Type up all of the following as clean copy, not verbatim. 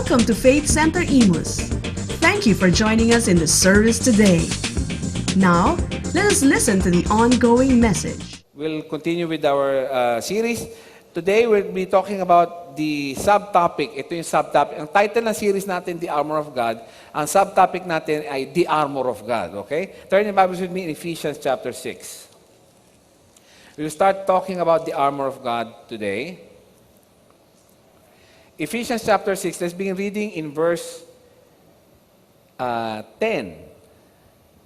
Welcome to Faith Center Imus. Thank you for joining us in the service today. Now, let us listen to the ongoing message. We'll continue with our series. Today, we'll be talking about the subtopic. Ito yung subtopic. Ang title ng series natin, The Armor of God. Ang subtopic natin ay The Armor of God. Okay? Turn your Bibles with me in Ephesians chapter 6. We'll start talking about the armor of God today. Ephesians chapter 6, let's begin reading in verse 10.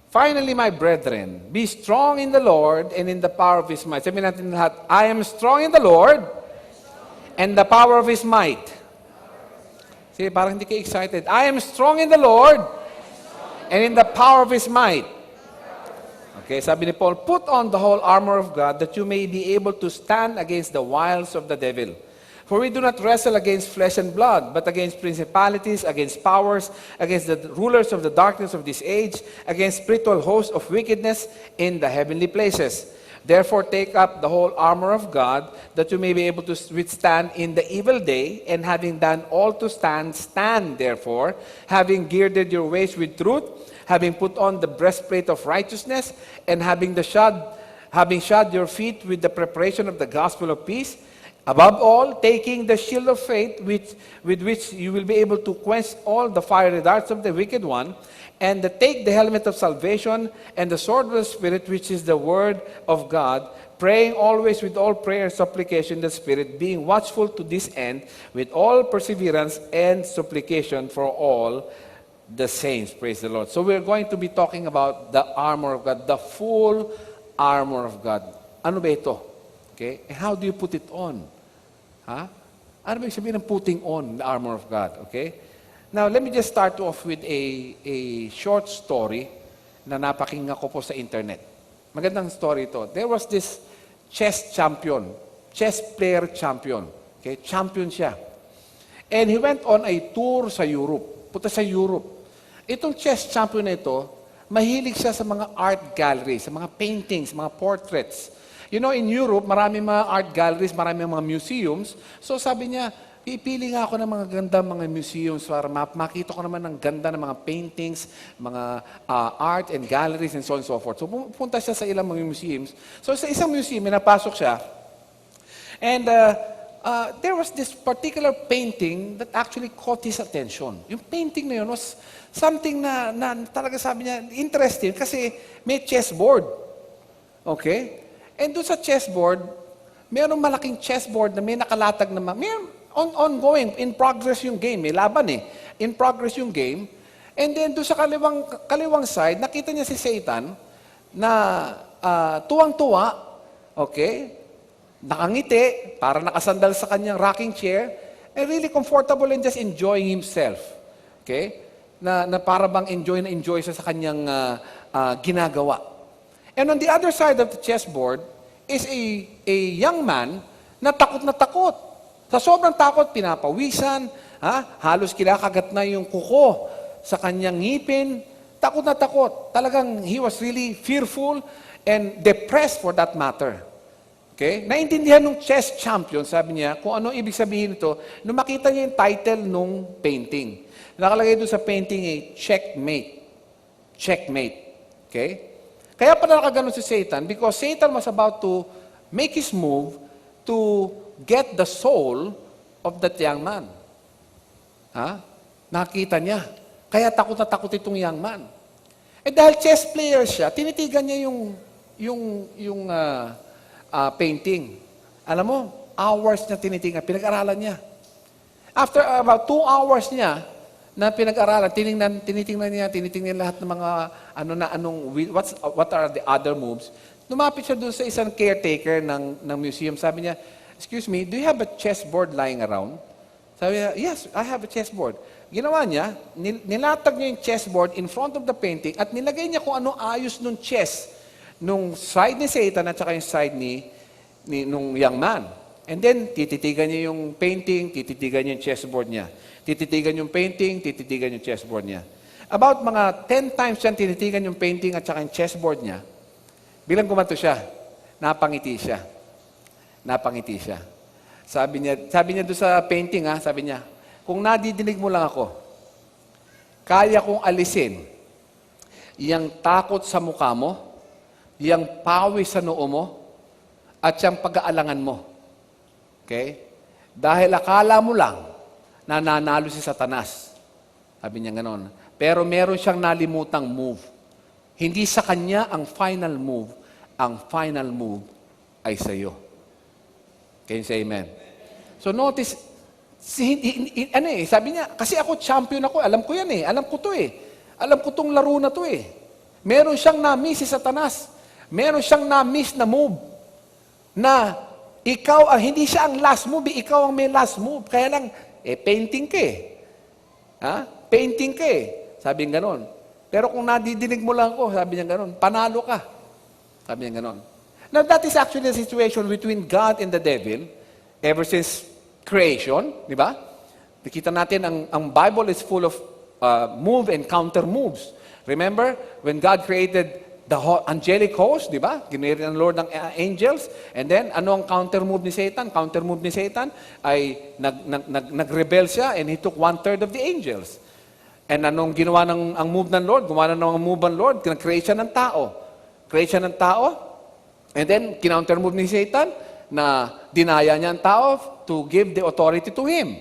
Finally, my brethren, be strong in the Lord and in the power of His might. Sabihin natin lahat, I am strong in the Lord and the power of His might. Sige, parang hindi kayo excited. I am strong in the Lord and in the power of His might. Okay, sabi ni Paul, put on the whole armor of God that you may be able to stand against the wiles of the devil. For we do not wrestle against flesh and blood, but against principalities, against powers, against the rulers of the darkness of this age, against spiritual hosts of wickedness in the heavenly places. Therefore take up the whole armor of God, that you may be able to withstand in the evil day, and having done all to stand, stand therefore, having girded your waist with truth, having put on the breastplate of righteousness, and having shod your feet with the preparation of the gospel of peace. Above all, taking the shield of faith, with which you will be able to quench all the fiery darts of the wicked one, and take the helmet of salvation and the sword of the Spirit, which is the word of God, praying always with all prayer and supplication in the Spirit, being watchful to this end, with all perseverance and supplication for all the saints. Praise the Lord. So we're going to be talking about the armor of God, the full armor of God. Ano ba ito? Okay? And how do you put it on? Ano ba yung sabihin ng putting on the armor of God? Okay? Now, let me just start off with a short story na napakinggan ko po sa internet. Magandang story ito. There was this chess player champion. Okay? Champion siya. And he went on a tour sa Europe. Punta sa Europe. Itong chess champion na ito, mahilig siya sa mga art galleries, sa mga paintings, mga portraits. You know, in Europe, marami mga art galleries, marami mga museums. So sabi niya, pipili nga ako ng mga ganda mga museums para makita ko naman ng ganda ng mga paintings, mga art and galleries and so on and so forth. So pupunta siya sa ilang mga museums. So sa isang museum, napasok siya. And there was this particular painting that actually caught his attention. Yung painting na yun was something na talaga sabi niya, interesting kasi may chessboard. Okay? And doon sa chessboard, mayroong malaking chessboard na may nakalatag na ongoing, in progress yung game. May laban eh. In progress yung game. And then doon sa kaliwang side, nakita niya si Satan na tuwang-tuwa, okay, nakangiti, para nakasandal sa kanyang rocking chair, and really comfortable and just enjoying himself. Okay? Na para bang enjoy siya sa kanyang ginagawa. And on the other side of the chessboard is a young man na takot. Sa sobrang takot, pinapawisan, halos kinakagat na yung kuko sa kanyang ngipin. Takot na takot. Talagang he was really fearful and depressed for that matter. Okay? Naintindihan ng chess champion, sabi niya, kung ano ibig sabihin ito, nung makita niya yung title nung painting. Nakalagay doon sa painting checkmate. Checkmate. Okay? Kaya pala nakaganon si Satan because Satan was about to make his move to get the soul of that young man. Nakita niya. Kaya takot na takot itong young man. Eh dahil chess player siya, tinitigan niya yung painting. Alam mo, hours niya tinitigan, pinag-aralan niya. After about 2 hours niya, na pinag-aralan, tinitingnan lahat ng mga what are the other moves. Lumapit siya doon sa isang caretaker ng museum. Sabi niya, excuse me, do you have a chessboard lying around? Sabi niya, yes, I have a chessboard. Ginawa niya, nilatag niya yung chessboard in front of the painting at nilagay niya kung ano ayos nung chess nung side ni Satan at saka yung side nung young man. And then, tititigan niya yung painting, tititigan niya yung chessboard niya. Tititigan yung painting, tititigan yung chessboard niya. About mga 10 times siya tinitigan yung painting at saka yung chessboard niya, bilang kumanto siya, napangiti siya. Sabi niya doon sa painting, sabi niya, kung nadidinig mo lang ako, kaya kong alisin yang takot sa mukha mo, yang pawis sa noo mo, at yang pag-aalangan mo. Okay? Dahil akala mo lang na nanalo si Satanas. Sabi niya ganon. Pero meron siyang nalimutang move. Hindi sa kanya ang final move. Ang final move ay sa iyo. Can you say amen? So notice, sabi niya, kasi ako champion ako, alam ko yan eh, alam ko to eh. Alam ko tong laro na to eh. Meron siyang na-miss si Satanas. Meron siyang na-miss na move. Na ikaw, hindi siya ang last move, ikaw ang may last move. Kaya lang, painting ka eh. Ha? Painting ka eh. Sabi niya ganon. Pero kung nadidinig mo lang ako, sabi niya ganon, panalo ka. Sabi niya ganon. Now, that is actually the situation between God and the devil ever since creation, di ba? Nakita natin, ang Bible is full of move and counter moves. Remember, when God created the angelic host, di ba? Giniri ng Lord ng angels. And then, ano ang counter move ni Satan? Counter move ni Satan ay nag-rebel siya and he took 1/3 of the angels. And anong ginawa ang move ng Lord? Gumawa ng move ng Lord, nag-create siya ng tao. Create siya ng tao, and then, kinounter move ni Satan na dinaya niya ang tao to give the authority to him.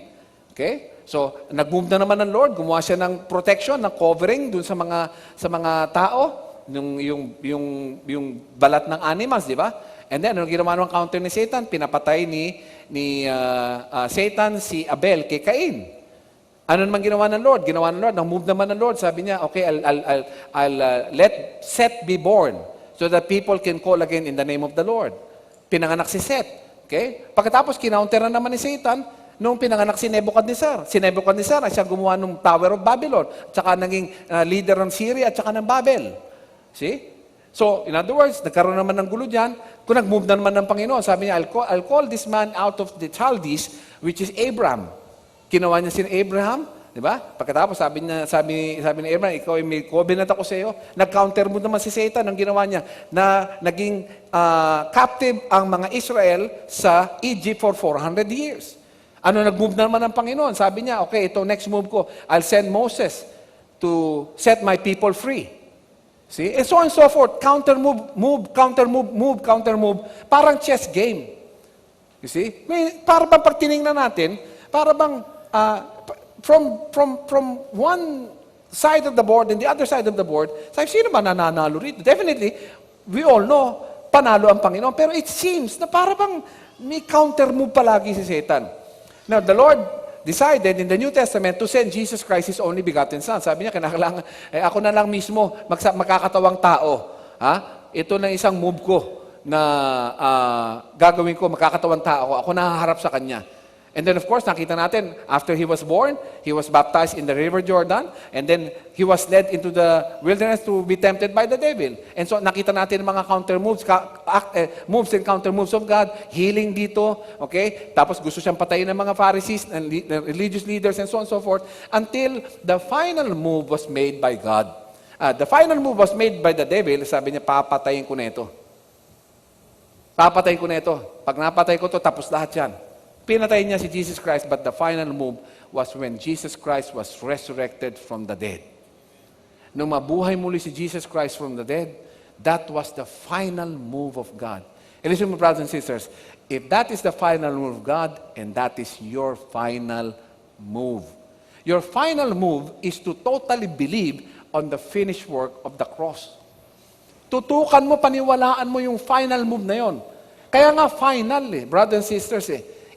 Okay? So, nag-move na naman ng Lord, gumawa siya ng protection, ng covering dun sa mga tao, yung balat ng animals, di ba? And then, ano ginawa ng counter ni Satan? Pinapatay ni Satan si Abel kay Cain. Ano naman ginawa ng Lord? Ginawa ng Lord, nang-move naman ng Lord, sabi niya, okay, I'll let Seth be born so that people can call again in the name of the Lord. Pinanganak si Seth. Okay? Pagkatapos, kinounter na naman ni Satan nung pinanganak si Nebuchadnezzar. Si Nebuchadnezzar ay siya gumawa ng Tower of Babylon, at saka naging leader ng Syria at saka ng Babel. See? So, in other words, nagkaroon naman ng gulo dyan. Kung nag-move na naman ng Panginoon, sabi niya, I'll call this man out of the Chaldees, which is Abraham. Ginawa niya si Abraham, di ba? Pagkatapos, sabi ni Abraham, ikaw ay may covenant ako sa iyo. Nag-counter move naman si Satan, ang ginawa niya, na naging captive ang mga Israel sa Egypt for 400 years. Ano nag-move na naman ng Panginoon? Sabi niya, okay, ito next move ko, I'll send Moses to set my people free. See? And so on and so forth. Counter move, move, counter move, move, counter move. Parang chess game. You see? Para bang pag tinignan natin, para bang from one side of the board and the other side of the board, sabi, sino ba nananalo rito? Definitely, we all know, panalo ang Panginoon. Pero it seems na para bang may counter move palagi si Satan. Now, the Lord decided in the New Testament to send Jesus Christ, His only begotten Son. Sabi niya, kinakailangan, ako na lang mismo, makakatawang tao. Ha? Ito na isang move ko na gagawin ko, makakatawang tao. Ako nahaharap sa Kanya. And then of course, nakita natin, after He was born, He was baptized in the River Jordan, and then He was led into the wilderness to be tempted by the devil. And so nakita natin mga counter moves, moves and counter moves of God, healing dito, okay? Tapos gusto siyang patayin ng mga Pharisees, and religious leaders, and so on and so forth, until the final move was made by God. The final move was made by the devil, sabi niya, papatayin ko na ito. Papatayin ko na ito. Pag napatay ko to, tapos lahat yan. Pinatay niya si Jesus Christ, but the final move was when Jesus Christ was resurrected from the dead. Nung mabuhay muli si Jesus Christ from the dead, that was the final move of God. And listen, my brothers and sisters, if that is the final move of God, and that is your final move. Your final move is to totally believe on the finished work of the cross. Tutukan mo, paniwalaan mo yung final move na yon. Kaya nga final brothers and sisters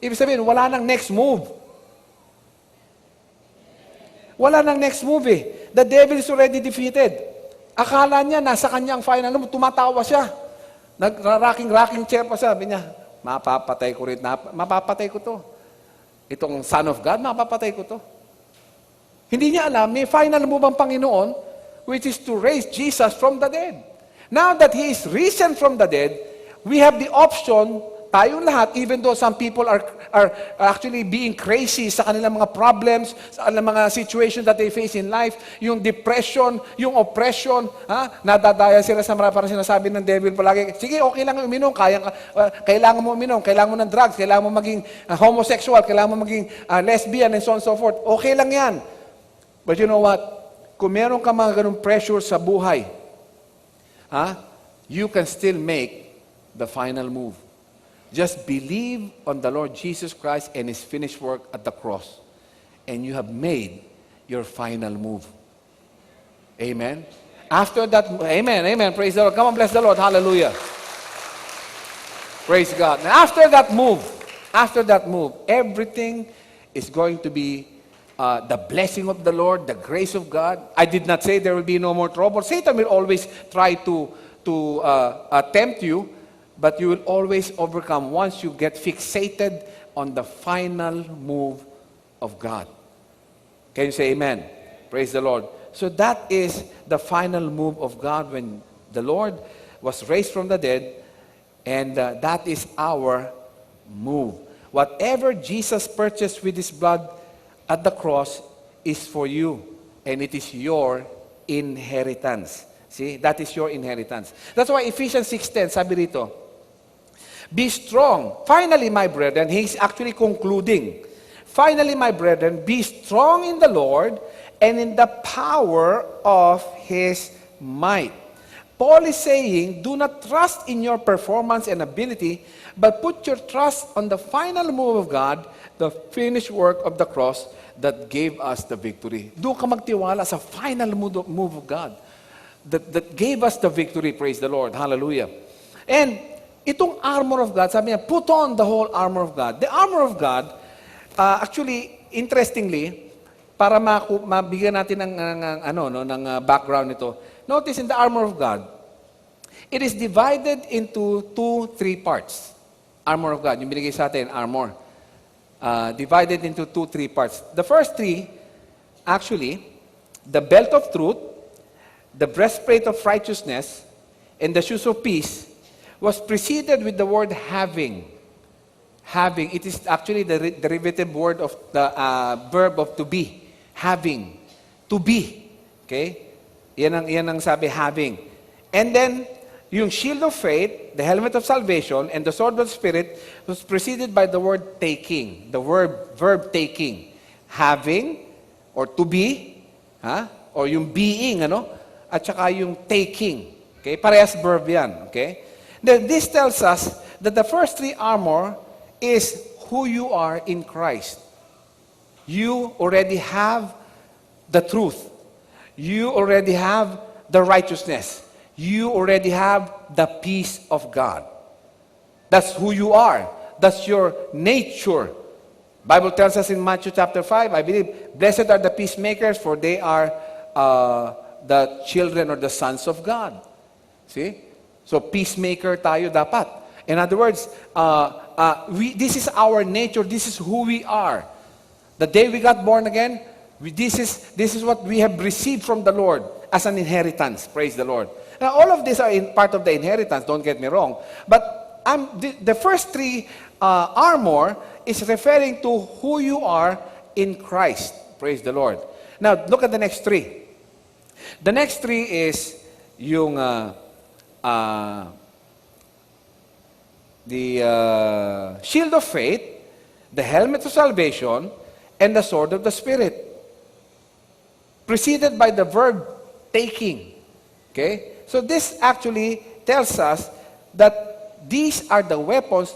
Ibig sabihin, wala nang next move. Wala nang next move The devil is already defeated. Akala niya, nasa kanya ang final move. Tumatawa siya. Nag-rocking chair pa sabi niya, mapapatay ko rin. Mapapatay ko to. Itong Son of God, mapapatay ko to. Hindi niya alam, may final move ang Panginoon, which is to raise Jesus from the dead. Now that He is risen from the dead, we have the option tayong lahat, even though some people are actually being crazy sa kanilang mga problems, sa kanilang mga situations that they face in life, yung depression, yung oppression, nadadaya sila sa marami, parang sinasabi ng devil palagi, sige, okay lang uminom, kailangan mo uminom, kailangan mo ng drugs, kailangan mo maging homosexual, kailangan mo maging lesbian, and so on and so forth. Okay lang yan. But you know what? Kung meron ka mga ganung pressure sa buhay, you can still make the final move. Just believe on the Lord Jesus Christ and His finished work at the cross, and you have made your final move. Amen? After that, amen, praise the Lord. Come on, bless the Lord, hallelujah. Praise God. Now, after that move, everything is going to be the blessing of the Lord, the grace of God. I did not say there will be no more trouble. Satan will always try to tempt you, but you will always overcome once you get fixated on the final move of God. Can you say amen? Praise the Lord. So that is the final move of God when the Lord was raised from the dead, and that is our move. Whatever Jesus purchased with His blood at the cross is for you, and it is your inheritance. See, that is your inheritance. That's why Ephesians 6:10, sabi rito, be strong. Finally, my brethren, he's actually concluding. Finally, my brethren, be strong in the Lord and in the power of His might. Paul is saying, do not trust in your performance and ability, but put your trust on the final move of God, the finished work of the cross that gave us the victory. Doon ka magtiwala sa final move of God that gave us the victory. Praise the Lord. Hallelujah. And itong armor of God, sabi niya, put on the whole armor of God. The armor of God, actually, interestingly, para mabigyan natin ng background nito, notice in the armor of God, it is divided into 3 parts. Armor of God, yung binigay sa atin, armor. Divided into 3 parts. The first 3, actually, the belt of truth, the breastplate of righteousness, and the shoes of peace, was preceded with the word having. Having, it is actually the derivative word of the verb of to be. Having. To be. Okay? Yan ang sabi, having. And then, yung shield of faith, the helmet of salvation, and the sword of the Spirit was preceded by the word taking. The verb taking. Having, or to be, or yung being, at saka yung taking. Okay? Parehas verb yan. Okay? Then this tells us that the first 3 armor is who you are in Christ. You already have the truth. You already have the righteousness. You already have the peace of God. That's who you are. That's your nature. Bible tells us in Matthew chapter 5, I believe, blessed are the peacemakers, for they are the children or the sons of God. See? So, peacemaker tayo dapat. In other words, this is our nature. This is who we are. The day we got born again, this is what we have received from the Lord as an inheritance. Praise the Lord. Now, all of these are part of the inheritance, don't get me wrong. But the first 3 armor is referring to who you are in Christ. Praise the Lord. Now, look at the next 3. The next 3 is yung the shield of faith, the helmet of salvation, and the sword of the Spirit. Preceded by the verb taking. Okay? So this actually tells us that these are the weapons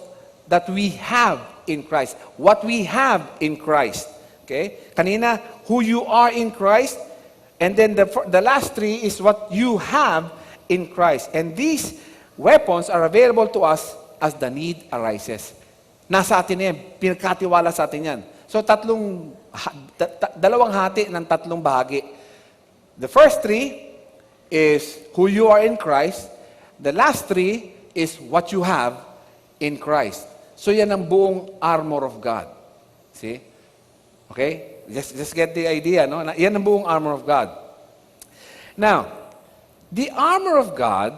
that we have in Christ. What we have in Christ. Okay? Kanina, who you are in Christ. And then the last 3 is what you have in Christ. And these weapons are available to us as the need arises. Nasa atin yan. Pinagkatiwala sa atin yan. So, dalawang hati ng 3 bahagi. The first 3 is who you are in Christ. The last 3 is what you have in Christ. So, yan ang buong armor of God. See? Okay? Just get the idea, no? Yan ang buong armor of God. Now, the armor of God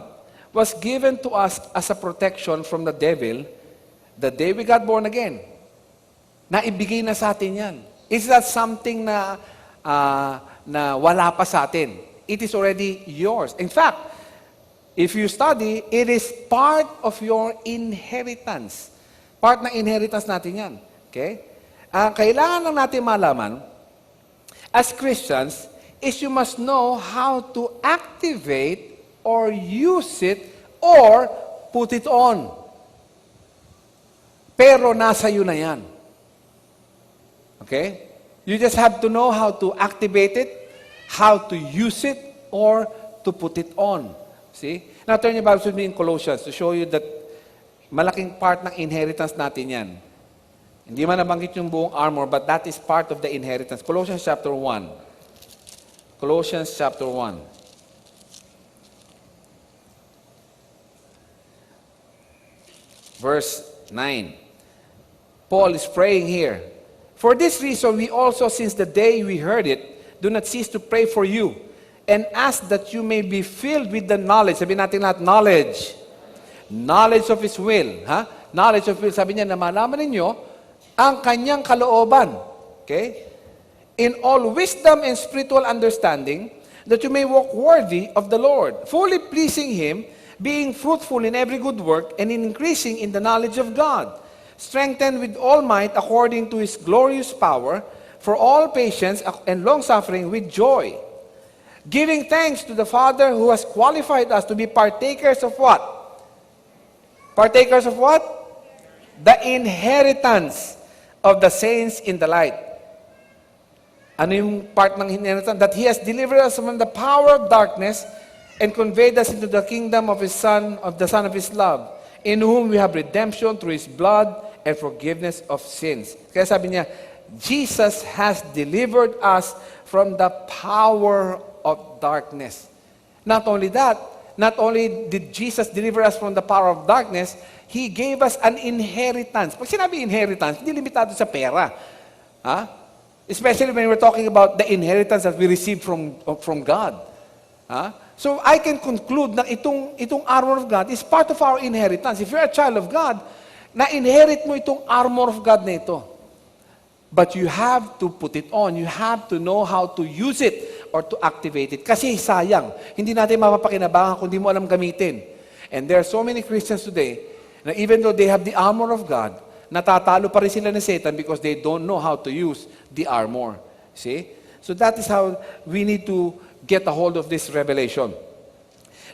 was given to us as a protection from the devil The day we got born again. Naibigay na sa atin yan. It's not something na wala pa sa atin. It is already yours. In fact, if you study, it is part of your inheritance. Part ng inheritance natin yan. Okay? Kailangan lang natin malaman, as Christians, is you must know how to activate or use it or put it on. Pero nasa iyo na yan. Okay? You just have to know how to activate it, how to use it, or to put it on. See? Now turn your Bibles with me in Colossians to show you that malaking part ng inheritance natin yan. Hindi man nabanggit yung buong armor, but that is part of the inheritance. Colossians chapter 1. Colossians chapter 1. Verse 9. Paul is praying here. For this reason, we also, since the day we heard it, do not cease to pray for you and ask that you may be filled with the knowledge. Sabihin natin lahat, knowledge. Knowledge of His will. Ha? Knowledge of will. Sabi niya na malaman ninyo ang kanyang kalooban. Okay? In all wisdom and spiritual understanding, that you may walk worthy of the Lord, fully pleasing Him, being fruitful in every good work, and increasing in the knowledge of God, strengthened with all might according to His glorious power, for all patience and long-suffering with joy, giving thanks to the Father who has qualified us to be partakers of what? Partakers of what? The inheritance of the saints in the light. Ano yung part ng inheritance? That He has delivered us from the power of darkness and conveyed us into the kingdom of His Son, of the Son of His love, in whom we have redemption through His blood and forgiveness of sins. Kaya sabi niya, Jesus has delivered us from the power of darkness. Not only that, not only did Jesus deliver us from the power of darkness, He gave us an inheritance. Pag sinabi inheritance, hindi limitado sa pera. Ha? Especially when we're talking about the inheritance that we receive from God. Ha? So I can conclude na itong armor of God is part of our inheritance. If you're a child of God, na-inherit mo itong armor of God na ito. But you have to put it on. You have to know how to use it or to activate it. Kasi sayang. Hindi natin mapapakinabangan kung di mo alam gamitin. And there are so many Christians today na even though they have the armor of God, natatalo pa rin sila ni Satan because they don't know how to use the armor. See? So that is how we need to get a hold of this revelation.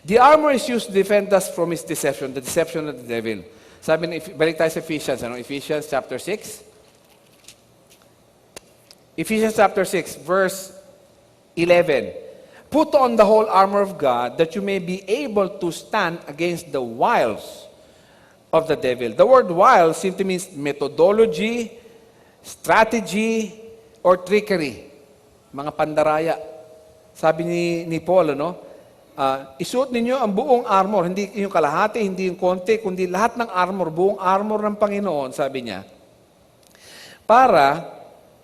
The armor is used to defend us from his deception, the deception of the devil. Sabi na, balik tayo sa Ephesians, Ephesians chapter 6. Ephesians chapter 6, verse 11. Put on the whole armor of God that you may be able to stand against the wiles of the devil. The word wiles simply means methodology, strategy, or trickery. Mga pandaraya. Sabi ni Paul, isuot ninyo ang buong armor, hindi yung kalahati, hindi yung konti, kundi lahat ng armor, buong armor ng Panginoon, sabi niya, para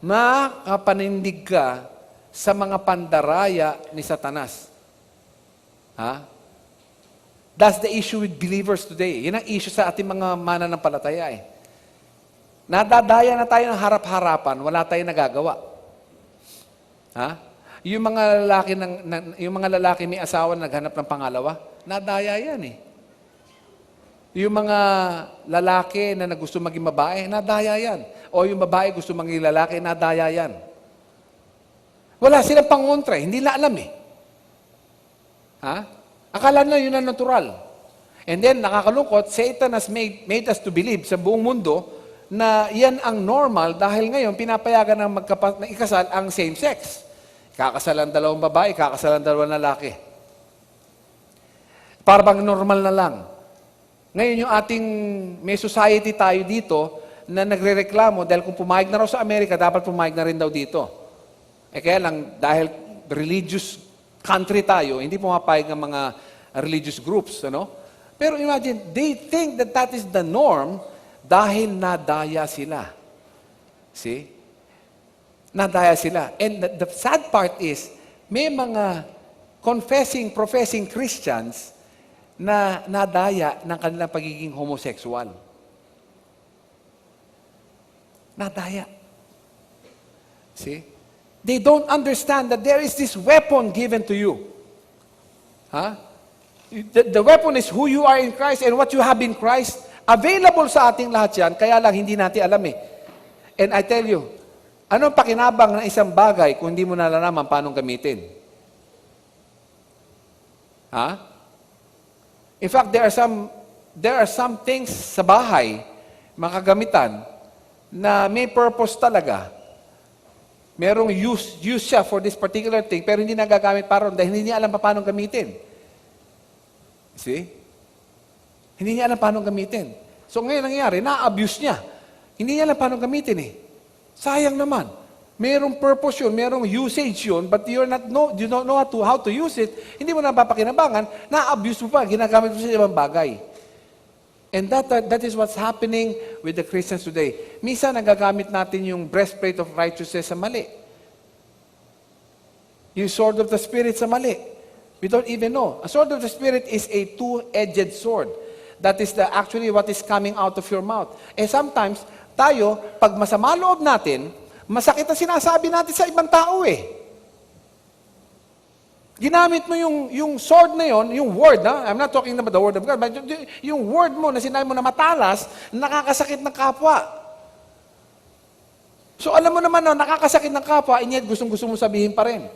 makapanindig ka sa mga pandaraya ni Satanas. Ha? That's the issue with believers today. Yan ang issue sa ating mga mananampalataya eh. Nadadaya na tayo ng harap-harapan, wala tayong nagagawa. Ha? Yung mga lalaki may asawa na naghanap ng pangalawa, nadaya yan eh. Yung mga lalaki na gusto maging babae, nadaya yan. O yung babae gusto maging lalaki, nadaya yan. Wala silang pangontra, hindi na alam eh. Ha? Akala na yun ang natural. And then, nakakalungkot, Satan has made us to believe sa buong mundo na yan ang normal dahil ngayon pinapayagan ng ikasal ang same sex. Kakasalan dalawang babae, kakasalan dalawang lalaki. Para bang normal na lang. Ngayon yung may society tayo dito na nagrereklamo dahil kung pumayag na raw sa Amerika, dapat pumayag na rin daw dito. Kaya lang, dahil religious country tayo, hindi pumapayag ng mga religious groups. Pero imagine, they think that that is the norm dahil nadaya sila. See? Nadaya sila. And the sad part is, may mga professing Christians na nadaya ng kanilang pagiging homosexual. Nadaya. See? They don't understand that there is this weapon given to you. Huh? The weapon is who you are in Christ and what you have in Christ. Available sa ating lahat yan, kaya lang hindi natin alam eh. And I tell you, anong pakinabang ng isang bagay kung hindi mo nalalaman paano gamitin? Ha? In fact, there are some things sa bahay, makagamitan, na may purpose talaga. Merong use siya for this particular thing, pero hindi nagagamit para dahil hindi niya alam paano gamitin. See? Hindi niya alam paano gamitin. So ngayon nangyayari, na-abuse niya. Hindi niya alam paano gamitin eh. Sayang naman. Merong purpose yun, merong usage yun, but you don't know how to use it, hindi mo napapakinabangan, na-abuse mo pa, ginagamit mo sa ibang bagay. And that is what's happening with the Christians today. Minsan, nagagamit natin yung breastplate of righteousness sa mali. Yung sword of the Spirit sa mali. We don't even know. A sword of the Spirit is a two-edged sword. That is actually what is coming out of your mouth. And sometimes, tayo, pag masama loob natin, masakit ang sinasabi natin sa ibang tao eh. Ginamit mo yung sword na yon, yung word, na I'm not talking about the word of God, but yung word mo na sinabi mo na matalas, nakakasakit ng kapwa. So alam mo naman na nakakasakit ng kapwa, and yet gustong-gusto mo sabihin pa rin.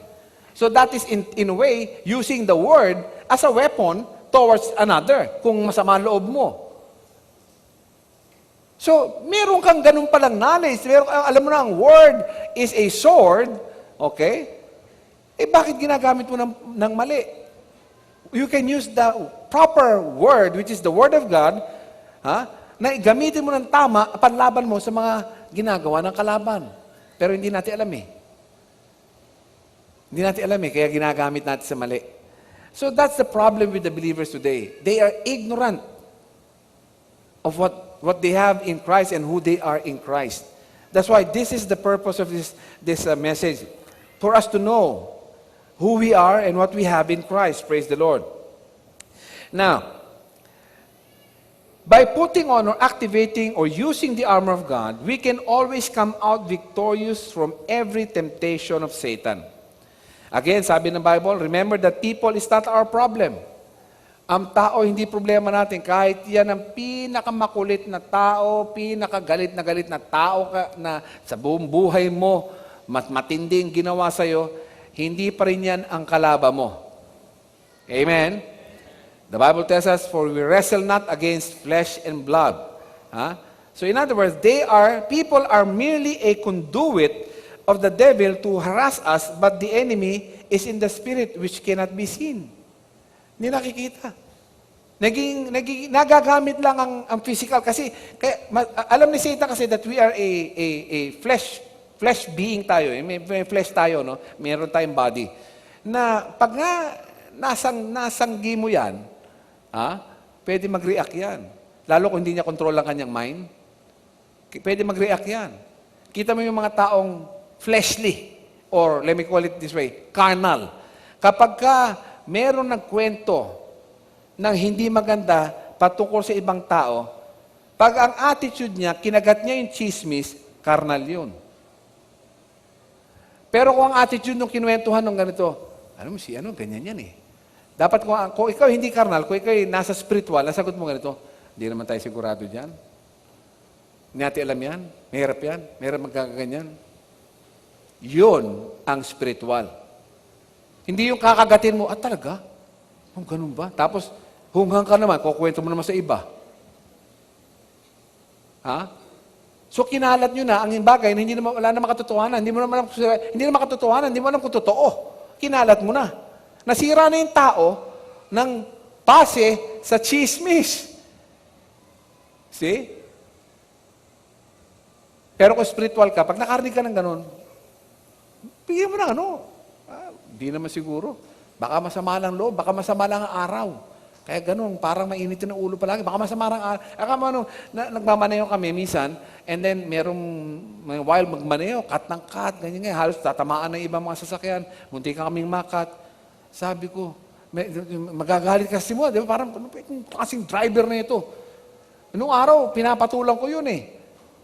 So that is in a way, using the word as a weapon towards another, kung masama loob mo. So, meron kang ganun palang knowledge. Alam mo na, ang word is a sword, okay? Eh, bakit ginagamit mo ng mali? You can use the proper word, which is the word of God, na gamitin mo ng tama, panlaban mo sa mga ginagawa ng kalaban. Pero hindi natin alam eh. Hindi natin alam eh, kaya ginagamit natin sa mali. So, that's the problem with the believers today. They are ignorant of what they have in Christ and who they are in Christ. That's why this is the purpose of this message, for us to know who we are and what we have in Christ. Praise the Lord. Now, by putting on or activating or using the armor of God, we can always come out victorious from every temptation of Satan. Again, sabi ng Bible, remember that people is not our problem. Ang tao, hindi problema natin. Kahit yan ang pinakamakulit na tao, pinakagalit na tao na sa buong buhay mo, matinding ginawa sa'yo, hindi pa rin yan ang kalaban mo. Amen? The Bible tells us, for we wrestle not against flesh and blood. So in other words, people are merely a conduit of the devil to harass us, but the enemy is in the spirit which cannot be seen. Hindi nakikita. Nagagamit lang ang physical kasi alam ni Satan kasi that we are a flesh being tayo. May flesh tayo, no? Meron tayong body. Na pag nga nasanggi mo yan, pwede mag-react yan. Lalo kung hindi niya control ang kanyang mind, pwede mag-react yan. Kita mo yung mga taong fleshly, or let me call it this way, carnal. Kapag meron nagkwento ng hindi maganda patungkol sa ibang tao, pag ang attitude niya, kinagat niya yung chismis, carnal yun. Pero kung ang attitude nung kinuwentuhan ng ganito, ganyan yan eh. Dapat kung ikaw hindi carnal, kung ikaw nasa spiritual, nasagot mo ganito, hindi naman tayo sigurado dyan. Hindi natin alam yan. Mahirap yan. Mahirap magkakaganyan. Yun ang spiritual. Hindi yung kakagatin mo, talaga? Ganun ba? Tapos, hunggang ka naman, kukwento mo naman sa iba. So, kinalat nyo na ang bagay na wala na makatotohanan. Hindi mo alam kung totoo. Kinalat mo na. Nasira na yung tao ng base sa chismis. See? Pero kung spiritual ka, pag nakarinig ka ng ganun, bigyan mo na hindi naman siguro. Baka masama lang loob, baka masama lang ang araw. Kaya ganun, parang mainit ng ulo palagi. Baka masama lang ang araw. Nagmamaneho kami minsan, and then while magmaneho, cut ng cut, ganyan nga, halos tatamaan ng ibang mga sasakyan, munti ka kaming makat. Sabi ko, magagalit kasi mo, di ba? Parang, kasing driver na ito. Noong araw, pinapatulang ko yun eh.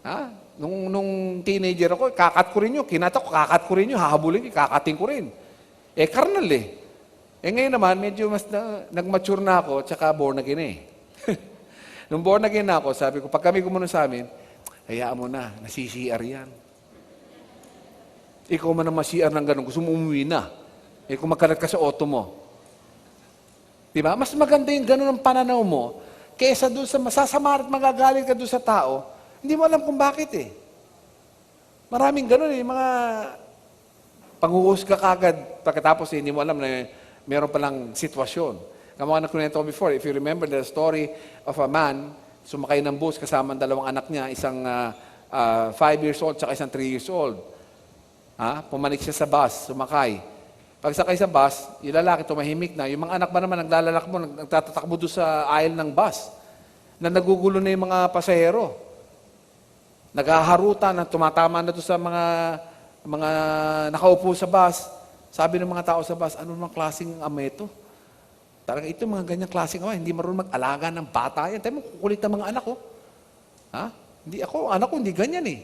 Ha? Nung teenager ako, kakat ko rin yun. Kinatak ko, kakat ko rin yun. Hahabulin ko, kakating ko rin. Karnal eh. Ngayon naman, medyo mas nag-mature na ako, tsaka born again eh. Nung born again na ako, sabi ko, pag kami gumanon sa amin, hayaan mo na, nasi-CR yan. Ikaw man ang ma-CR ng ganun, gusto mo umuwi na. Kung magkalat ka sa auto mo. Diba? Mas maganda yung ganun ang pananaw mo, kaysa doon sa masasama at magagaling ka doon sa tao, hindi mo alam kung bakit eh. Maraming ganun eh, mga panghuhus ka kagad, pagkatapos hindi mo alam na meron palang sitwasyon. Kamukha na kunento ko before, if you remember the story of a man, sumakay ng bus kasama ang dalawang anak niya, isang 5 years old at isang 3 years old. Pumanik siya sa bus, sumakay. Pagsakay sa bus, yung lalaki tumahimik na, yung mga anak ba naman naglalalakbo, nagtatakbo doon sa aisle ng bus, na nagugulo na yung mga pasahero. Naghaharutan, tumatama na doon sa mga nakaupo sa bus. Sabi ng mga tao sa bus, ano namang klaseng ama ito? Talaga ito, mga ganyang klaseng ama, hindi marunong mag-alaga ng bata yan. Tayo mo, kukulit ng mga anak ko. Hindi ako, anak ko, hindi ganyan eh.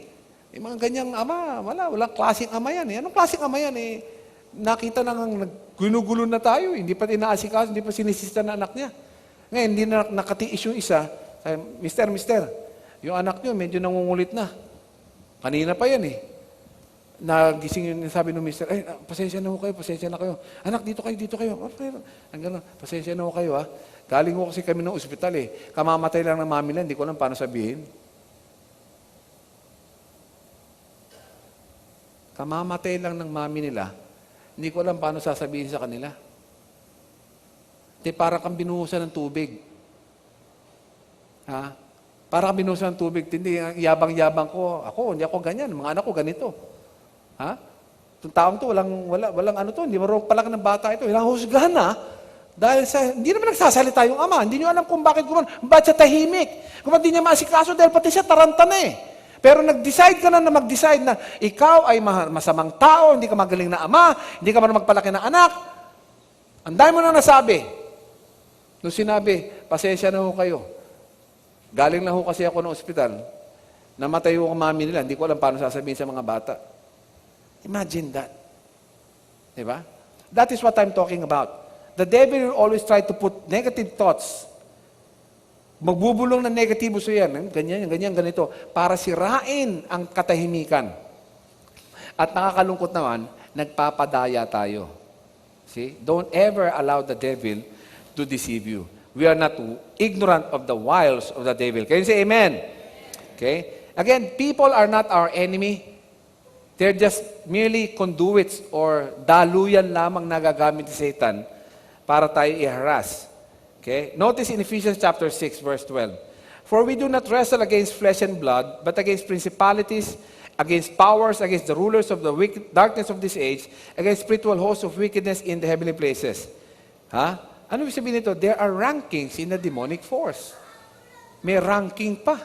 Yung mga ganyang ama, walang klaseng ama yan eh. Anong klaseng ama yan eh? Nakita na nga, ginugulo na tayo, hindi pa tinaasikas, hindi pa sinisista na anak niya. Ngayon, hindi na nakatiis yung isa. Sabi, Mister, yung anak niyo medyo nangungulit na. Kanina pa yan eh. Nagising yun, sabi ng mister, pasensya na ho kayo, pasensya na kayo. Anak, dito kayo. Ang gano'n, pasensya na ho kayo ha. Galing ho kasi kami ng ospital eh. Kamamatay lang ng mami nila, hindi ko alam paano sabihin. Kamamatay lang ng mami nila, hindi ko alam paano sasabihin sa kanila. Parang kang binuhusan ng tubig. Parang kang binuhusan ng tubig. Hindi, yabang-yabang ko. Hindi ako ganyan. Mga anak ko ganito. Itong taong to, walang ano to, hindi marunong pala ng bata ito. Hinahusgahan na. Dahil hindi naman nagsasalita yung ama. Hindi nyo alam kung bakit siya tahimik. Kung ba't di niya maasikaso dahil pati siya taranta na eh. Pero nag-decide ka na mag-decide na ikaw ay masamang tao, hindi ka magaling na ama, hindi ka marunong magpalaki ng anak. Ang dami mo na nasabi. Nung sinabi, pasensya na ho kayo. Galing na ho kasi ako ng ospital. Namatay ho ang mami nila, hindi ko alam paano sasabihin sa mga bata. Imagine that. Diba? That is what I'm talking about. The devil will always try to put negative thoughts. Magbubulong ng negatibo sa yan. Ganyan, ganito. Para sirain ang katahimikan. At nakakalungkot naman, nagpapadaya tayo. See? Don't ever allow the devil to deceive you. We are not ignorant of the wiles of the devil. Can you say amen? Okay? Again, people are not our enemy. They're just merely conduits or daluyan lamang nagagamit ni Satan para tayo i-harass. Okay? Notice in Ephesians chapter 6, verse 12. For we do not wrestle against flesh and blood, but against principalities, against powers, against the rulers of the darkness of this age, against spiritual hosts of wickedness in the heavenly places. Ano ibig sabihin nito? There are rankings in the demonic force. May ranking pa.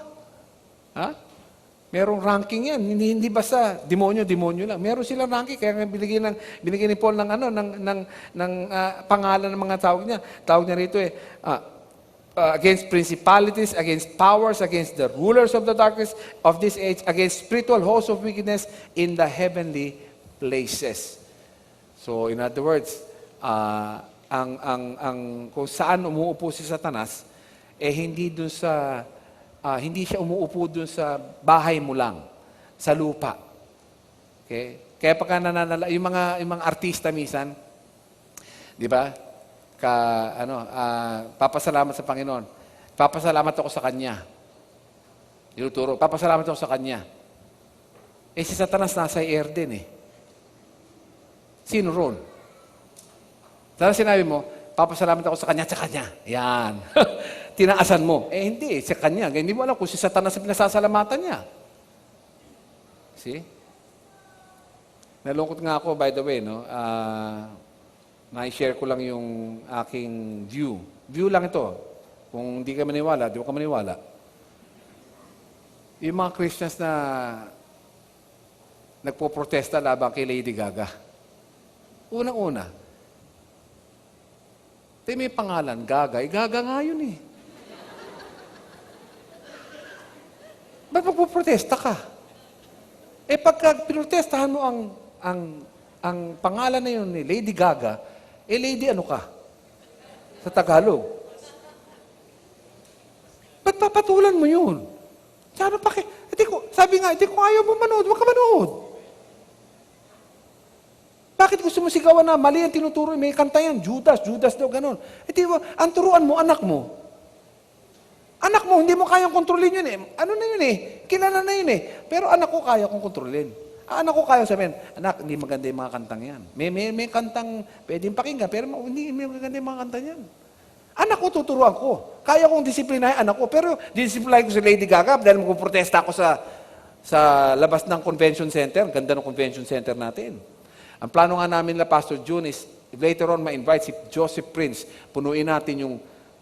Merong ranking yan. Hindi basta demonyo lang. Meron silang ranking. Kaya binigyan ni Paul ng pangalan ng mga tawag niya. Tawag niya rito against principalities, against powers, against the rulers of the darkness of this age, against spiritual hosts of wickedness in the heavenly places. So, in other words, kung saan umuupo si Satanas, hindi siya umuupo dun sa bahay mo lang, sa lupa. Okay? Kaya pagka yung mga artista minsan, di ba? Papasalamat sa Panginoon. Papasalamat ako sa Kanya. Tinuturo, papasalamat ako sa Kanya. Si Satanas nasa air din eh. Sino ron? Sana sinabi mo, papasalamat ako sa Kanya, sa Kanya. Yan. Tinaasan mo. Hindi, sa Kanya. Hindi mo alam kung si Satanas ang pinasasalamatan niya. See? Nalungkot nga ako, by the way, no? Na-share ko lang yung aking view. View lang ito. Kung hindi ka maniwala, di ka maniwala. Yung mga Christians na nagpo-protesta laban kay Lady Gaga. Unang-una, may pangalan, Gaga. Gaga nga yun eh. Ba't magpuprotesta ka? Eh pagka pinrotestahan mo ang pangalan na yun ni Lady Gaga, eh Lady ano ka? Sa Tagalog. Ba't papatulan mo yun? Sabi sabi nga, kung ayaw mo manood, huwag ka manood. Bakit gusto mo sigawan na mali ang tinuturo? May kanta yan, Judas daw, ganun. Ang turuan mo, anak mo. Anak mo, hindi mo kayang kontrolin yun eh. Ano na yun eh? Kilala na yun eh. Pero anak ko, kaya kong kontrolin. Anak ko kaya sabihin, anak, hindi maganda yung mga kantang yan. May kantang pwedeng pakinggan, pero hindi maganda yung mga kantang yan. Anak ko, tuturuan ko. Kaya kong disiplinahin anak ko, pero disiplinahin ko si Lady Gaga dahil magpuprotesta ako sa labas ng convention center. Ganda ng convention center natin. Ang plano nga namin na Pastor June is, later on, ma-invite si Joseph Prince. Punuin natin yung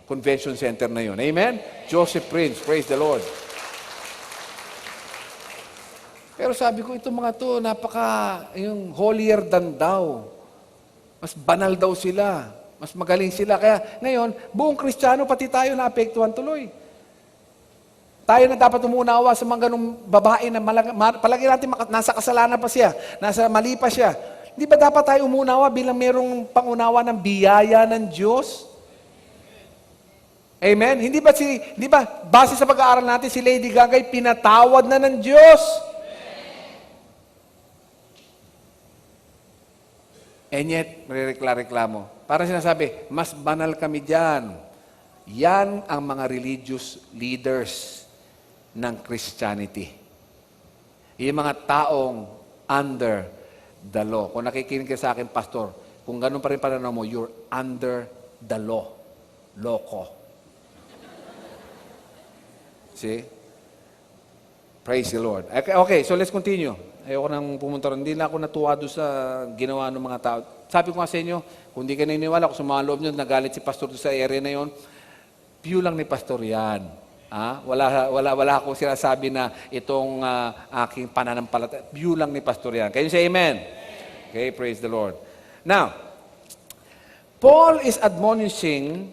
convention center na yun. Amen? Joseph Prince, praise the Lord. Pero sabi ko, itong mga to, yung holier than thou. Mas banal daw sila. Mas magaling sila. Kaya ngayon, buong Kristiyano, pati tayo naapektuhan tuloy. Tayo na dapat umunawa sa mga ganung babae na palagi natin nasa kasalanan pa siya, nasa mali pa siya. Di ba dapat tayo umunawa bilang merong pangunawa ng biyaya ng Diyos? Amen? Hindi ba base sa pag-aaral natin, si Lady Gaga ay pinatawad na ng Diyos? And yet, marireklamo. Parang sinasabi, mas banal kami dyan. Yan ang mga religious leaders ng Christianity. Yung mga taong under the law. Kung nakikinig ka sa akin, Pastor, kung ganun pa rin pananaw mo, you're under the law. Loko. See? Praise the Lord. Okay, so let's continue. Ayoko nang pumunta rin. Hindi na ako natuwa doon sa ginawa ng mga tao. Sabi ko nga sa inyo, kung hindi ka naniniwala, kung sa mga loob nyo, nagalit si Pastor doon sa area na yon, view lang ni Pastor yan. Wala akong sinasabi na itong aking pananampalataya. View lang ni Pastor yan. Can you say amen? Okay, praise the Lord. Now, Paul is admonishing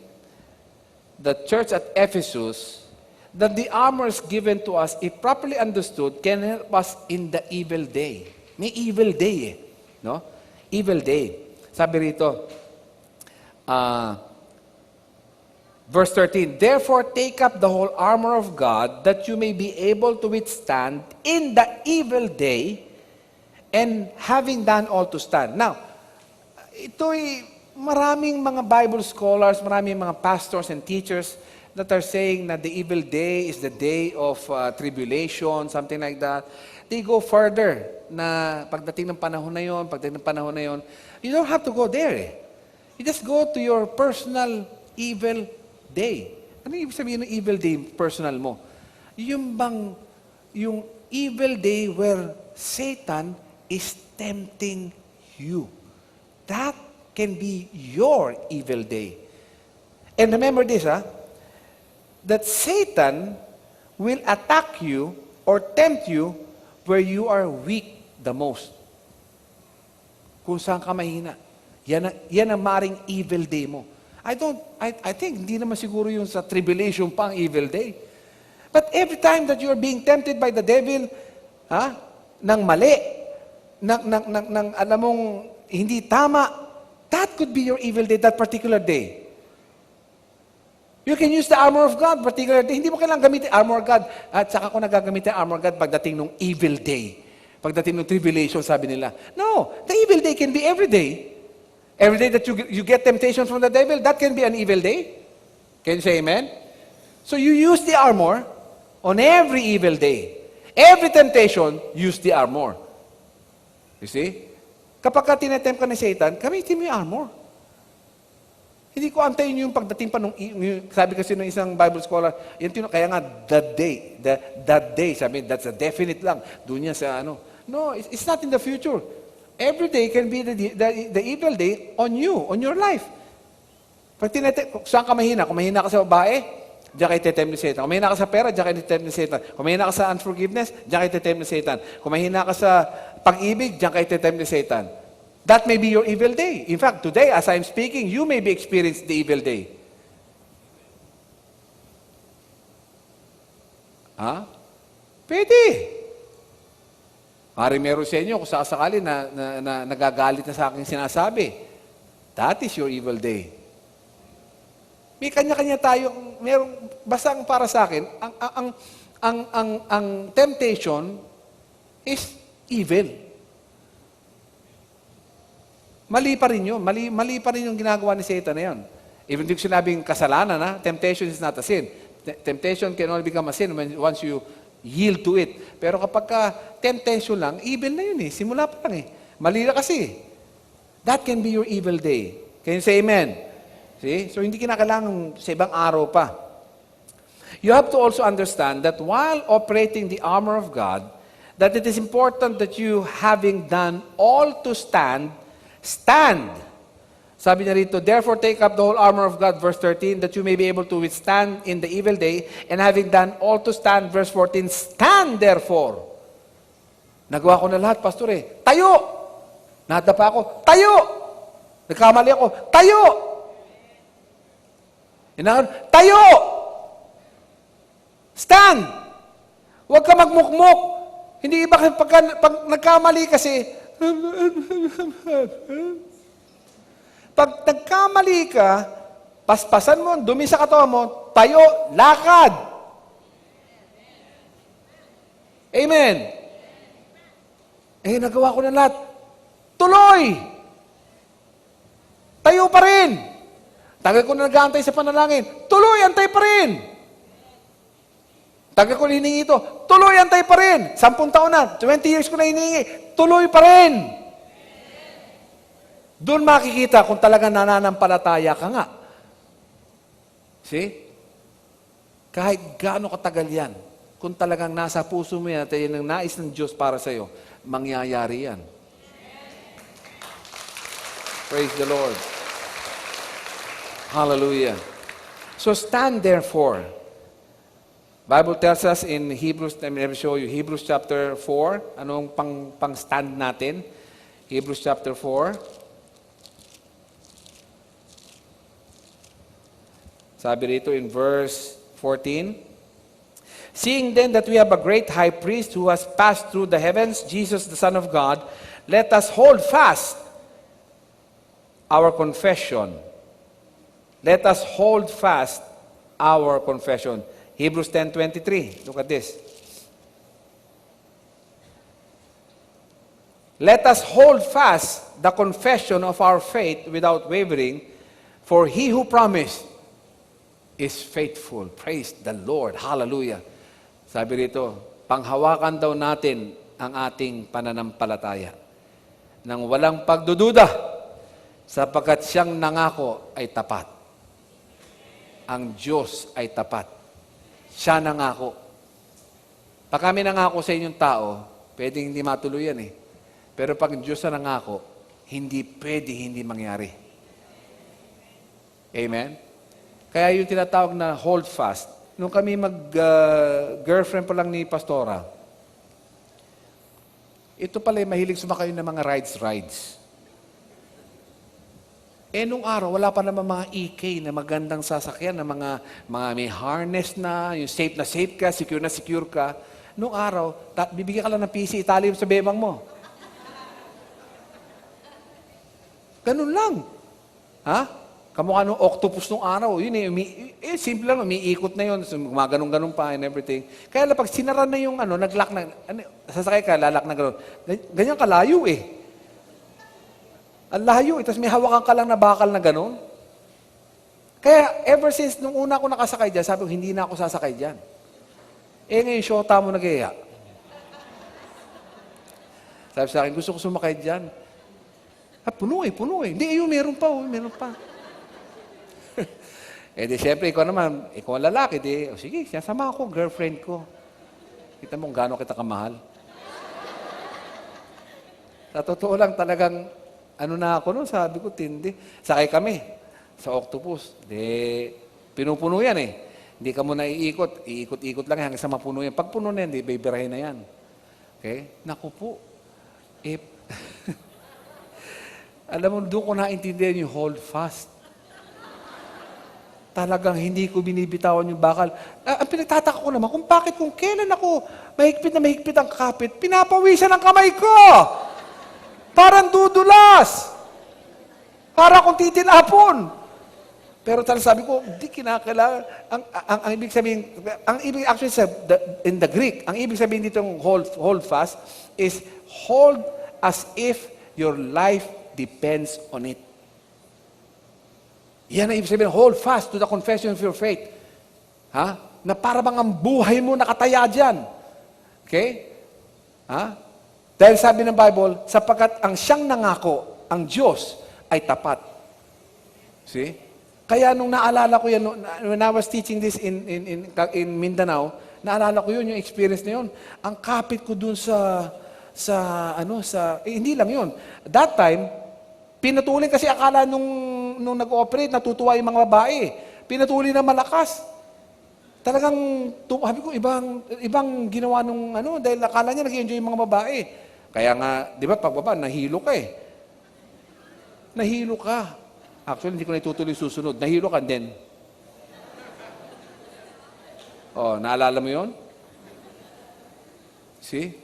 the church at Ephesus that the armors given to us, if properly understood, can help us in the evil day. May evil day eh. No? Evil day. Sabi rito, verse 13, therefore take up the whole armor of God that you may be able to withstand in the evil day and having done all to stand. Now, ito'y maraming mga Bible scholars, maraming mga pastors and teachers that are saying that the evil day is the day of tribulation, something like that. They go further na pagdating ng panahon na yon, you don't have to go there eh. You just go to your personal evil day. Ano ibig sabihin ng evil day, personal mo? Yung evil day where Satan is tempting you. That can be your evil day. And remember this, that Satan will attack you or tempt you where you are weak the most. Kung saan ka mahina. Yan ang maring evil day mo. I think hindi naman siguro yung sa tribulation pa ang evil day. But every time that you are being tempted by the devil, ng mali, ng alam mong hindi tama, that could be your evil day, that particular day. You can use the armor of God, particularly. Hindi mo kailangang gamitin armor of God. At saka ko nagagamitin armor of God pagdating ng evil day. Pagdating ng tribulation, sabi nila. No, the evil day can be every day. Every day that you get temptations from the devil, that can be an evil day. Can you say amen? So you use the armor on every evil day. Every temptation, use the armor. You see? Kapag ka tinetempt ka ni Satan, gamitin mo yung armor. Hindi ko antayin yung pagdating pa nung, sabi kasi ng isang Bible scholar, kaya nga, that day, sabi, that's a definite lang. Doon yan sa ano. No, it's not in the future. Every day can be the evil day on you, on your life. Pag saan ka mahina? Kung mahina ka sa babae, diyan kayo titempt ni Satan. Kung mahina ka sa pera, diyan kayo titempt ni Satan. Kung mahina ka sa unforgiveness, diyan kayo titempt ni Satan. Kung mahina ka sa pag-ibig, diyan kayo titempt ni Satan. That may be your evil day. In fact, today, as I'm speaking, you may be experiencing the evil day. Pwede. Pare meron sa inyo, kung sasakali na nagagalit na sa aking sinasabi, that is your evil day. May kanya-kanya tayo, basta ang para sa akin, ang temptation is evil. Mali pa rin yun. Mali pa rin yung ginagawa ni Satan na yun. Even di ko sinabing kasalanan, temptation is not a sin. Temptation can only become a sin once you yield to it. Pero kapag temptation lang, evil na yun eh. Simula pa lang eh. Mali na kasi. That can be your evil day. Can you say amen? See? So hindi kinakailangan sa ibang araw pa. You have to also understand that while operating the armor of God, that it is important that you, having done all to stand, stand. Sabi niya rito, therefore take up the whole armor of God, verse 13, that you may be able to withstand in the evil day, and having done all to stand, verse 14, stand therefore. Nagawa ko na lahat, pastor eh. Tayo! Nadapa ako, tayo! Nagkamali ako, tayo! Tayo! Stand! Huwag ka magmukmuk. Hindi iba pag nagkamali kasi, pag nagkamali ka, paspasan mo, dumi sa katawan mo, tayo, lakad. Amen. Eh, nagawa ko na lahat. Tuloy! Tayo pa rin. Tagal ko na nag-aantay sa panalangin. Tuloy, antay pa rin. Tagal ko na hiningi ito. Tuloy, antay pa rin. 10 taon na, 20 years ko na hiningi. Tuloy pa rin. Doon makikita kung talagang nananampalataya ka nga. See? Kahit gaano katagal yan, kung talagang nasa puso mo yan at yan ang nais ng Diyos para sa iyo, mangyayari yan. Praise the Lord. Hallelujah. So stand therefore. Bible tells us in Hebrews, let me show you, Hebrews chapter 4, anong pang-stand natin? Hebrews chapter 4. Sabi rito in verse 14, seeing then that we have a great high priest who has passed through the heavens, Jesus the Son of God, let us hold fast our confession. Let us hold fast our confession. Hebrews 10:23. Look at this. Let us hold fast the confession of our faith without wavering, for he who promised is faithful. Praise the Lord. Hallelujah. Sabi rito, panghawakan daw natin ang ating pananampalataya nang walang pagdududa, sapagkat siyang nangako ay tapat. Ang Diyos ay tapat. Siya nangako. Pag kami nangako sa inyong tao, pwedeng hindi matuloy yan eh. Pero pag Diyos na nangako, hindi pwede hindi mangyari. Amen? Kaya yung tinatawag na hold fast. Nung kami girlfriend pa lang ni Pastora, ito pala mahilig sumakay ng mga rides. Eh, nung araw, wala pa naman mga EK na magandang sasakyan, na mga may harness na, yung safe ka, secure na secure ka. Nung araw, bibigyan ka lang ng PC, itali sa bebang mo. Ganun lang. Ha? Kamukha nung octopus nung araw. Yun simple lang, umiikot na yun. Gumaganong-ganon pa and everything. Kaya lang, pag sinara na yung nag-lock na, sasakay ka, lalak na gano'n. Ganyan kalayo eh. Ang layo eh. Tapos may hawakan ka lang na bakal na gano'n. Kaya ever since nung una ako nakasakay dyan, sabi ko, hindi na ako sasakay dyan. Eh ngayon, syota mo nag-iya. Sabi sa akin, gusto ko sumakay dyan. Puno eh. Hindi, meron pa. Eh di syempre, ikaw naman, ikaw ang lalaki, sige, sinasama ako, girlfriend ko. Kita mo gaano kita kamahal. Sa totoo lang, talagang, na ako nun, sabi ko, tindi. Sakay kami sa octopus. Pinupuno yan eh. Hindi ka muna iikot lang hanggang sa mapuno yan. Pag puno na yan, bibirahin na yan. Okay? Naku po. Alam mo, doon ko naintindihan yung hold fast. talagang hindi ko binibitawan yung bakal. Ang pinagtataka ko naman, kung kailan ako mahigpit ang kapit, pinapawisan ang kamay ko. Parang dudulas. Para akong titinapon. Pero talagang sabi ko, hindi kinakailangan. Ang ibig sabihin, actually in the Greek, ang ibig sabihin dito hold fast is hold as if your life depends on it. Yan ang ibig sabihin, hold fast to the confession of your faith. Ha? Na para bang ang buhay mo nakataya dyan. Okay? Ha? Dahil sabi ng Bible, sapagkat ang siyang nangako, ang Diyos, ay tapat. See? Kaya nung naalala ko yan, when I was teaching this in Mindanao, naalala ko yun, yung experience na yun. Ang kapit ko dun hindi lang yun. That time, pinatuloy kasi akala nung nag-ooperate, natutuwa yung mga babae. Pinatuloy na malakas. Talagang, sabi ko, ibang ginawa nung dahil akala niya nag-enjoy yung mga babae. Kaya nga, di ba, pagbaba, nahilo ka eh. Nahilo ka. Actually, hindi ko na itutuloy susunod. Nahilo ka din. Oh, naalala mo yun? See?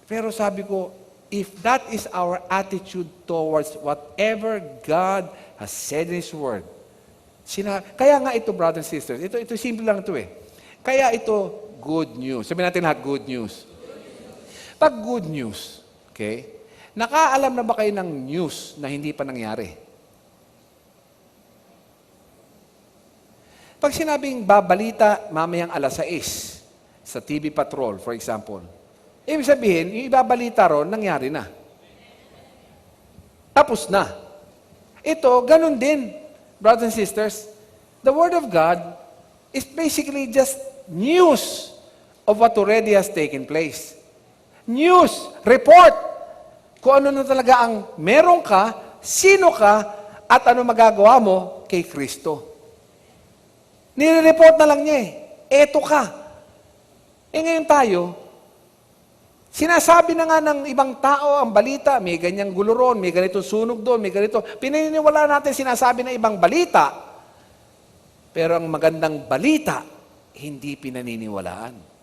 Pero sabi ko, if that is our attitude towards whatever God has said in His Word, kaya nga ito, brothers and sisters, ito simple lang ito eh. Kaya ito, good news. Sabihin natin lahat, good news. Pag good news, okay, nakaalam na ba kayo ng news na hindi pa nangyari? Pag sinabing babalita mamayang alas 6 sa TV Patrol, for example, ibig sabihin, yung ibabalita ron, nangyari na. Tapos na. Ito, ganun din, brothers and sisters. The Word of God is basically just news of what already has taken place. News, report, kung ano na talaga ang meron ka, sino ka, at ano magagawa mo kay Kristo. Nire-report na lang niya eh. Eto ka. Ngayon tayo, sinasabi na nga ng ibang tao ang balita, may ganyang gulo ron, may ganitong sunog doon, may ganito. Pinaniniwala natin sinasabi ng ibang balita, pero ang magandang balita, hindi pinaniniwalaan.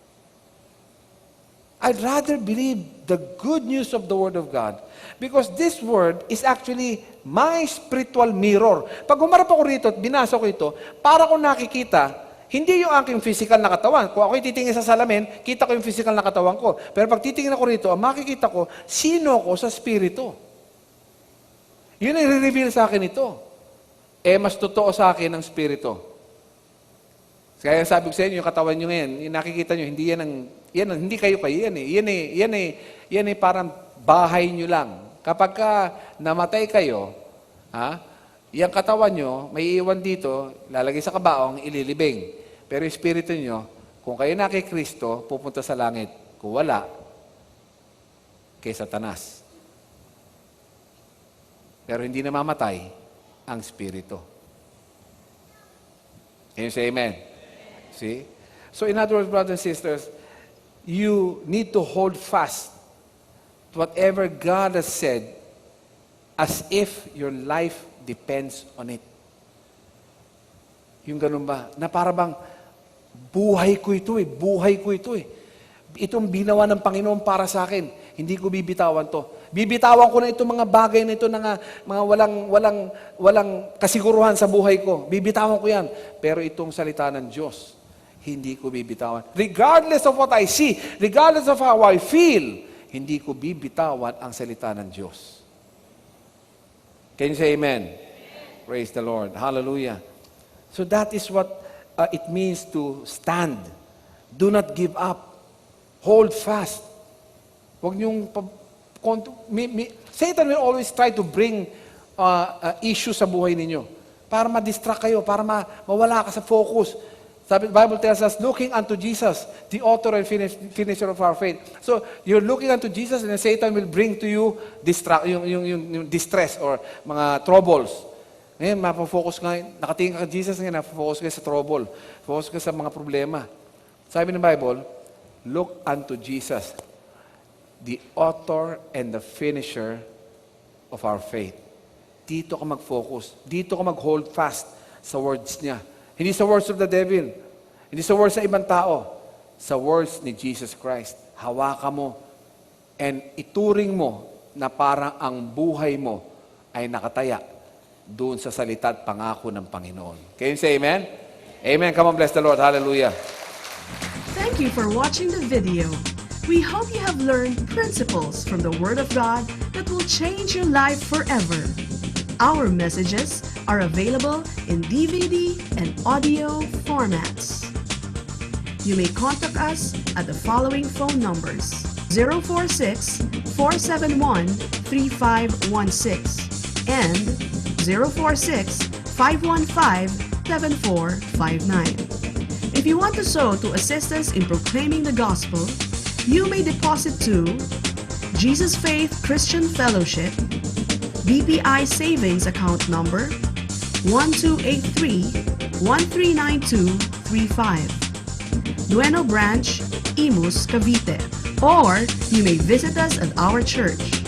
I'd rather believe the good news of the Word of God because this Word is actually my spiritual mirror. Pag humarap ako rito at binasa ko ito, para ko nakikita, hindi yung aking physical na katawan. Kung ako'y titingin sa salamin, kita ko yung physical na katawan ko. Pero pag titingin ako rito, ang makikita ko, sino ko sa spirito. Yun ang re-reveal sa akin ito. Mas totoo sa akin ang spirito. Kaya sabi ko sa inyo, yung katawan nyo ngayon, yung nakikita nyo, hindi hindi kayo yan eh. Yan eh parang bahay nyo lang. Kapag namatay kayo, yung katawan nyo, may iiwan dito, lalagay sa kabaong, ililibing. Pero yung spirito nyo, kung kayo na kay Kristo, pupunta sa langit. Kung wala, kay Satanas. Pero hindi namamatay ang spirito. Can you say amen? See? So in other words, brothers and sisters, you need to hold fast to whatever God has said as if your life depends on it. Yung ganun ba? Na para bang, buhay ko ito eh. Itong binawa ng Panginoon para sa akin. Hindi ko bibitawan to. Bibitawan ko na itong mga bagay na ito na mga walang kasiguruhan sa buhay ko. Bibitawan ko yan. Pero itong salita ng Diyos, hindi ko bibitawan. Regardless of what I see, regardless of how I feel, hindi ko bibitawan ang salita ng Diyos. Can you say amen? Praise the Lord. Hallelujah. So that is what it means to stand. Do not give up. Hold fast. Huwag niyong Satan will always try to bring issues sa buhay ninyo para ma-distract kayo, para mawala ka sa focus. Sabi, the Bible tells us, looking unto Jesus, the author and finisher of our faith. So, you're looking unto Jesus and then Satan will bring to you yung distress or mga troubles. Ngayon, mapafocus nga, nakatingin ka Jesus ngayon, napafocus ka sa trouble. Focus ka sa mga problema. Sabi ng Bible, look unto Jesus, the author and the finisher of our faith. Dito ka mag-focus. Dito ka mag-hold fast sa words niya. Hindi sa words of the devil. Hindi sa words ng ibang tao. Sa words ni Jesus Christ. Hawakan mo and ituring mo na parang ang buhay mo ay nakataya doon sa salita at pangako ng Panginoon. Can you say amen? Amen. Come on, bless the Lord. Hallelujah. Thank you for watching the video. We hope you have learned principles from the Word of God that will change your life forever. Our messages are available in DVD and audio formats. You may contact us at the following phone numbers: 046-471-3516 and 046-515-7459. If you want to sow to assist us in proclaiming the gospel, you may deposit to Jesus Faith Christian Fellowship, BPI Savings Account Number 1283-139235, Nueno Branch, Imus, Cavite. Or you may visit us at our church,